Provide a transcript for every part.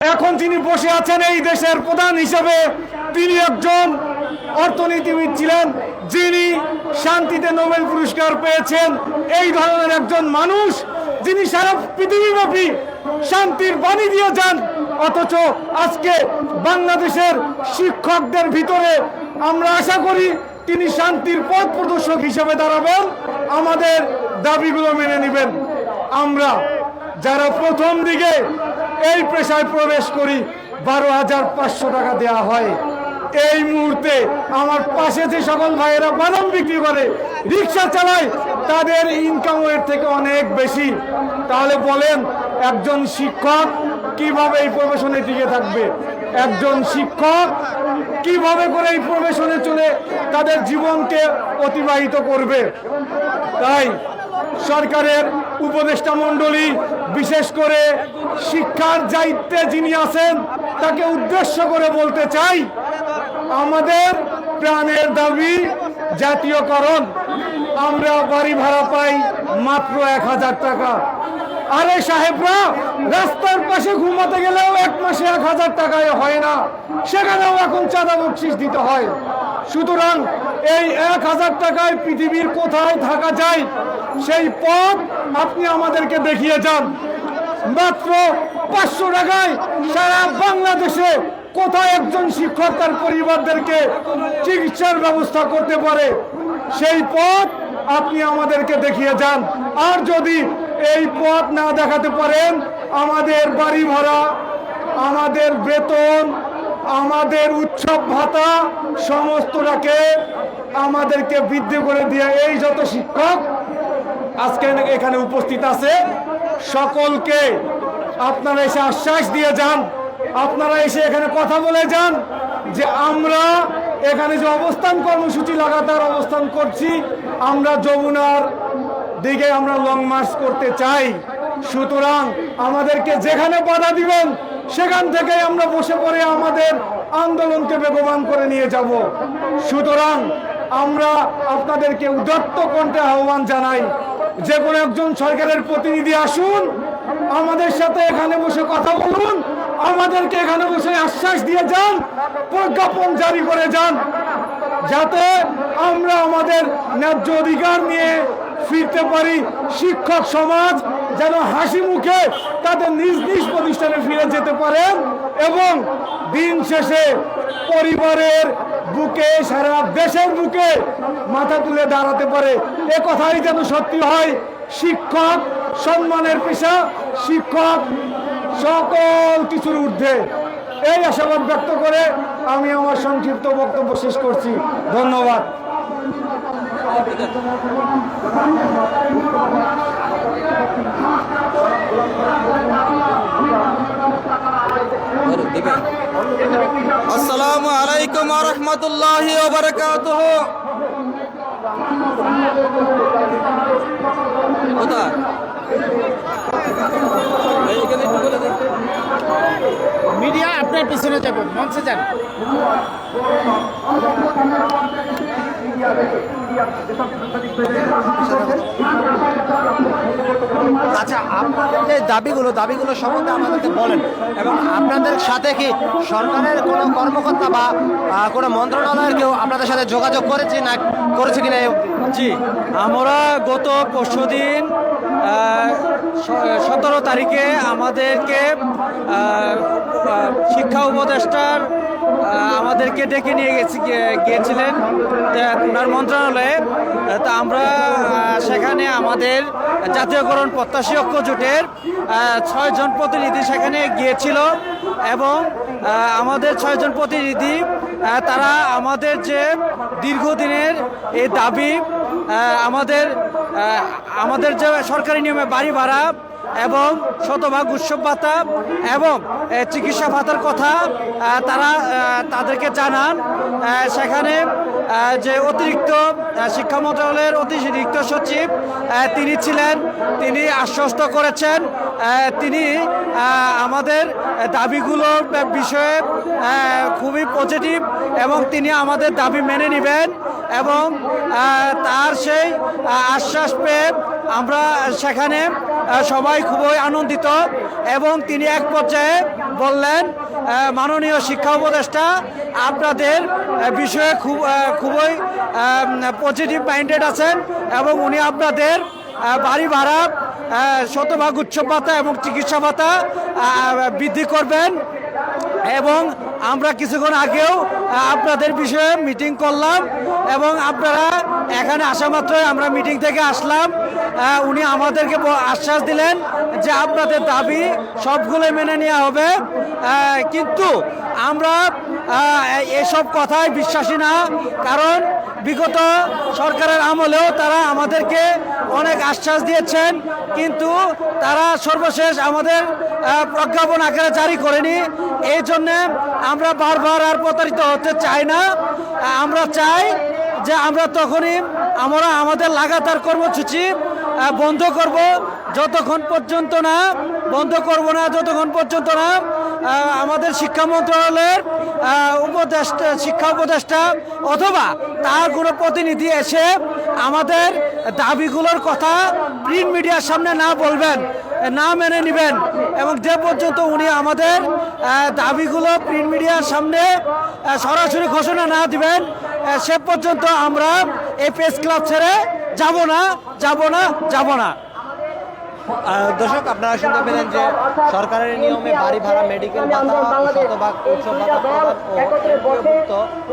এখন যিনি বসে আছেন এই দেশের প্রধান হিসেবে, তিনি একজন অর্থনীতিবিদ ছিলেন, যিনি শান্তিতে নোবেল পুরস্কার পেয়েছেন। এই ধরনের একজন মানুষ যিনি সারা পৃথিবীব্যাপী শান্তির বাণী দিয়ে যান, অথচ আজকে বাংলাদেশের শিক্ষকদের ভিতরে আমরা আশা করি তিনি শান্তির পথ প্রদর্শক হিসেবে দাঁড়াবেন, আমাদের দাবিগুলো মেনে নেবেন। আমরা যারা প্রথম দিকে এই পেশায় প্রবেশ করি 12,500 টাকা দেওয়া হয়। এই মুহূর্তে আমার পাশে যে সকল ভাইয়েরা বাদাম বিক্রি করে, রিক্সা চালায়, তাদের ইনকাম এর থেকে অনেক বেশি। তাহলে বলেন একজন শিক্ষক কিভাবে এই প্রফেশনে টিকে থাকবে? একজন শিক্ষক কিভাবে করে এই প্রফেশনে চলে তাদের জীবনকে অতিবাহিত করবে? তাই সরকারের উপদেষ্টা মণ্ডলী, বিশেষ করে শিক্ষার দায়িত্বে যিনি আছেন, তাকে উদ্দেশ্য করে বলতে চাই, আমাদের প্রাণের দাবি জাতীয়করণ। আমরা বাড়ি ভাড়া পাই মাত্র 1,000 টাকা। আরে সাহেবরা, রাস্তার পাশে ঘুমাতে গেলেও এক মাসে 1,000 টাকায় হয় না, সেখানেও এখন চাঁদা বকশিশ দিতে হয়। সুতরাং এই 1,000 টাকায় পৃথিবীর কোথায় থাকা যায়, সেই পথ আপনি আমাদেরকে দেখিয়ে যান। মাত্র 500 টাকায় সারা বাংলাদেশে কোথায় একজন শিক্ষক তার পরিবারদেরকে চিকিৎসার ব্যবস্থা করতে পারে, সেই পথ আপনি আমাদেরকে দেখিয়ে যান। আর যদি এই পথ না দেখাতে পারেন, আমাদের বাড়ি ভাড়া, আমাদের বেতন, আমাদের উৎসব ভাতা সমস্তটাকে আমাদেরকে বৃদ্ধি করে দিয়ে এই যত শিক্ষক আজকে এখানে উপস্থিত আছে, সকলকে আপনারা এসে আশ্বাস দিয়ে যান, আপনারা এসে এখানে কথা বলে যান যে আমরা এখানে যে অবস্থান কর্মসূচি লাগাতার অবস্থান করছি, আমরা যমুনার দিকে আমরা লং মার্চ করতে চাই। সুতরাং আমাদেরকে যেখানে বাধা দিবেন সেখান থেকে আমরা বসে পড়ে আমাদের আন্দোলনকে বেগবান করে নিয়ে যাব। সুতরাং আমরা আপনাদেরকে উদাত্ত কণ্ঠে আহ্বান জানাই, যে কোনো একজন সরকারের প্রতিনিধি আসুন, আমাদের সাথে এখানে বসে কথা বলুন, আমাদেরকে এখানে বসে আশ্বাস দিয়ে যান, প্রজ্ঞাপন জারি করে যান, যাতে আমরা আমাদের ন্যায্য অধিকার নিয়ে ফিরতে পারি। শিক্ষক সমাজ যেন হাসি মুখে তাদের নিজ নিজ প্রতিষ্ঠানে ফিরে যেতে পারেন এবং দিন শেষে পরিবারের বুকে, সারা দেশের বুকে মাথা তুলে দাঁড়াতে পারে। এ কথাই যেন সত্যি হয়। শিক্ষক সম্মানের পেশা, শিক্ষক সকল কিছুর ঊর্ধ্বে। এই আশাবাদ ব্যক্ত করে আমি আমার সংক্ষিপ্ত বক্তব্য শেষ করছি। ধন্যবাদ। আসসালামু আলাইকুম ওয়া রাহমাতুল্লাহি ওয়া বারাকাতুহু। মিডিয়া আপনার পিছনে যাবেন, মঞ্চে যান। আচ্ছা, আপনাদের যে দাবিগুলো সম্বন্ধে আমাদেরকে বলেন, এবং আপনাদের সাথে কি সরকারের কোনো কর্মকর্তা বা কোনো মন্ত্রণালয়ের কেউ আপনাদের সাথে যোগাযোগ করেছে কিনা? জি, আমরা গত পরশুদিন 17 তারিখে আমাদেরকে শিক্ষা উপদেষ্টার আমাদেরকে ডেকে নিয়ে গিয়েছিলেন ওনার মন্ত্রণালয়ে। তা আমরা সেখানে আমাদের জাতীয়করণ প্রত্যাশী ঐক্য জোটের 6 জন প্রতিনিধি সেখানে গিয়েছিল, এবং আমাদের 6 জন প্রতিনিধি তারা আমাদের যে দীর্ঘদিনের এই দাবি, আমাদের যে সরকারি নিয়মে বাড়ি ভাড়া এবং শতভাগ উৎসব ভাতা এবং চিকিৎসা ভাতার কথা তাদেরকে জানান। সেখানে যে অতিরিক্ত শিক্ষা মন্ত্রণালয়ের অতিরিক্ত সচিব তিনি ছিলেন, তিনি আশ্বস্ত করেছেন তিনি আমাদের দাবিগুলোর বিষয়ে খুবই পজিটিভ, এবং তিনি আমাদের দাবি মেনে নেবেন, এবং তার সেই আশ্বাস পেয়ে আমরা সেখানে সবাই খুবই আনন্দিত এবং তিনি এক পর্যায়ে বললেন, মাননীয় শিক্ষা উপদেষ্টা আপনাদের বিষয়ে খুবই পজিটিভ মাইন্ডেড আছেন এবং উনি আপনাদের বাড়ি ভাড়া, শতভাগ উৎসব ভাতা এবং চিকিৎসা ভাতা বৃদ্ধি করবেন। এবং আমরা কিছুক্ষণ আগেও আপনাদের বিষয়ে মিটিং করলাম এবং আপনারা এখানে আসা মাত্রই আমরা মিটিং থেকে আসলাম। উনি আমাদেরকে আশ্বাস দিলেন যে আপনাদের দাবি সবগুলো মেনে নেওয়া হবে, কিন্তু আমরা এসব কথায় বিশ্বাসী না, কারণ বিগত সরকারের আমলেও তারা আমাদেরকে অনেক আশ্বাস দিয়েছেন, কিন্তু তারা সর্বশেষ আমাদের প্রজ্ঞাপন আকারে জারি করেনি। এই জন্যে আমরা বারবার আর প্রতারিত হতে চাই না। আমরা চাই যে আমরা তখনই আমাদের লাগাতার কর্মসূচি বন্ধ করব, যতক্ষণ পর্যন্ত না যতক্ষণ পর্যন্ত না আমাদের শিক্ষা মন্ত্রণালয়ের শিক্ষা উপদেষ্টা অথবা তার কোনো প্রতিনিধি এসে আমাদের দাবিগুলোর কথা প্রিন্ট মিডিয়ার সামনে না বলবেন, না মেনে নেবেন, এবং যে পর্যন্ত উনি আমাদের দাবিগুলো প্রিন্ট মিডিয়ার সামনে সরাসরি ঘোষণা না দিবেন, সে পর্যন্ত আমরা এই প্রেস ক্লাব ছেড়ে যাব না। দর্শক, আপনারা শুনতে পেলেন যে সরকারের নিয়মে বাড়ি ভাড়া, মেডিকেল ভাতা, শতভাগ উৎসব ভাতা প্রদান ও এমপিওভুক্ত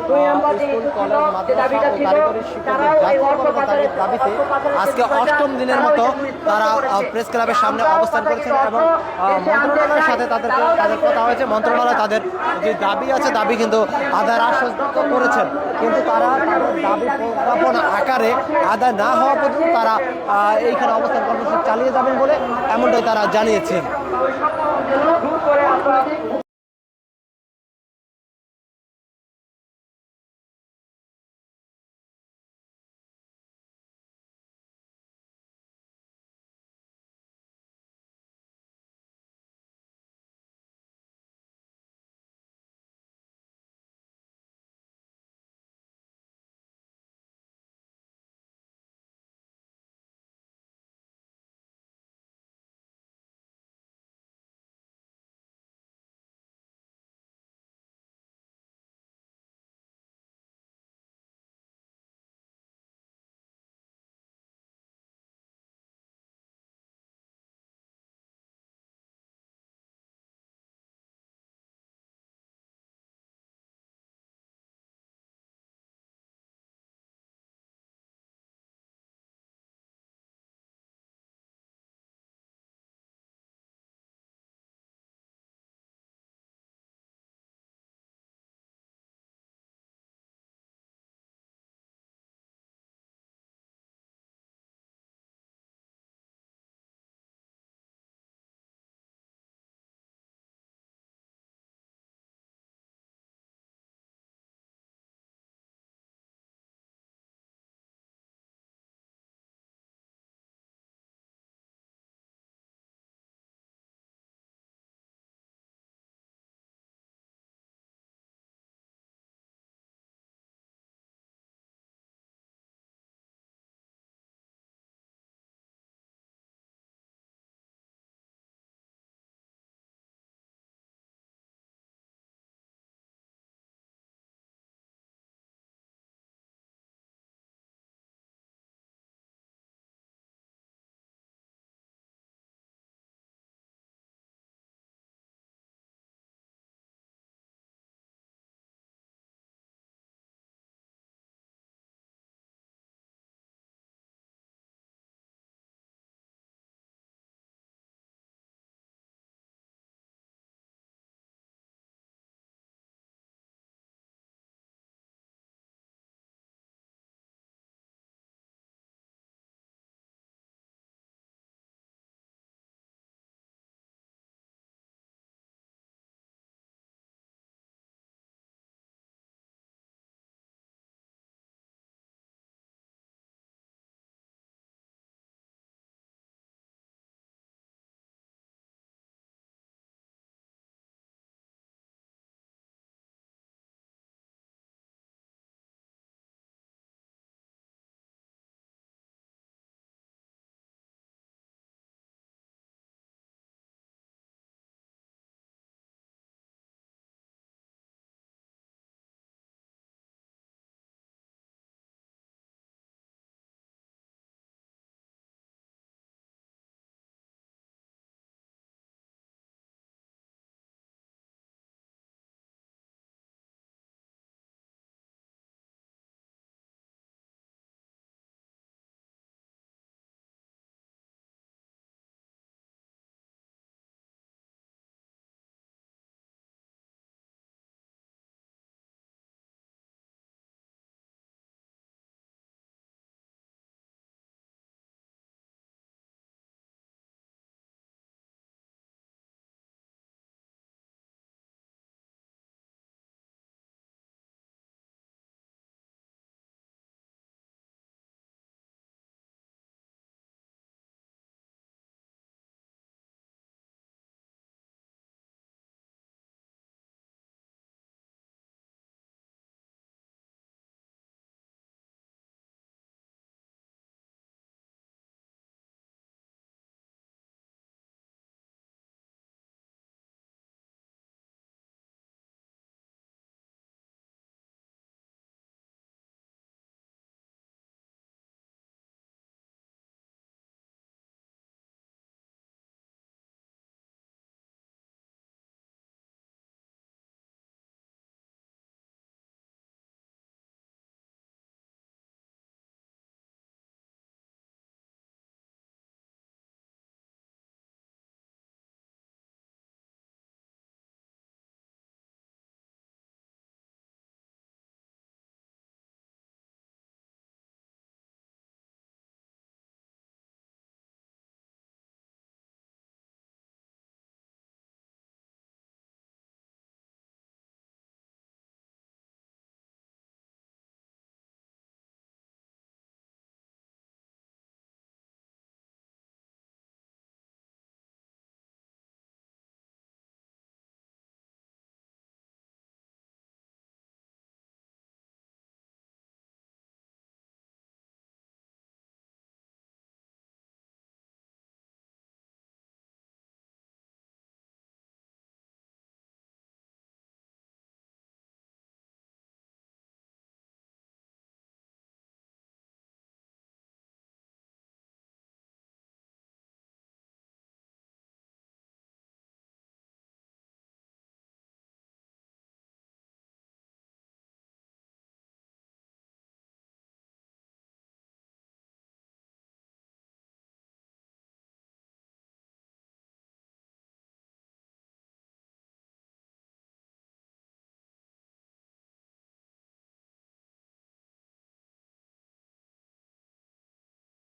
স্কুল, কলেজ, মাদ্রাসা ও কারিগরি শিক্ষকদের জাতীয়করণের দাবিতে আজকে 8ম দিনের মতো তারা প্রেস ক্লাবের সামনে অবস্থান করেছেন এবং মন্ত্রণালয়ের সাথে তাদের কথা হয়েছে। মন্ত্রণালয় তাদের যে দাবি আছে দাবি কিন্তু আদায়ের আশ্বস্ত করেছেন, কিন্তু তারা তাদের দাবি প্রজ্ঞাপন আকারে আদায় না হওয়া পর্যন্ত তারা এইখানে অবস্থান কর্মসূচি চালিয়ে যাবেন বলে এমনটাই তারা জানিয়েছেন।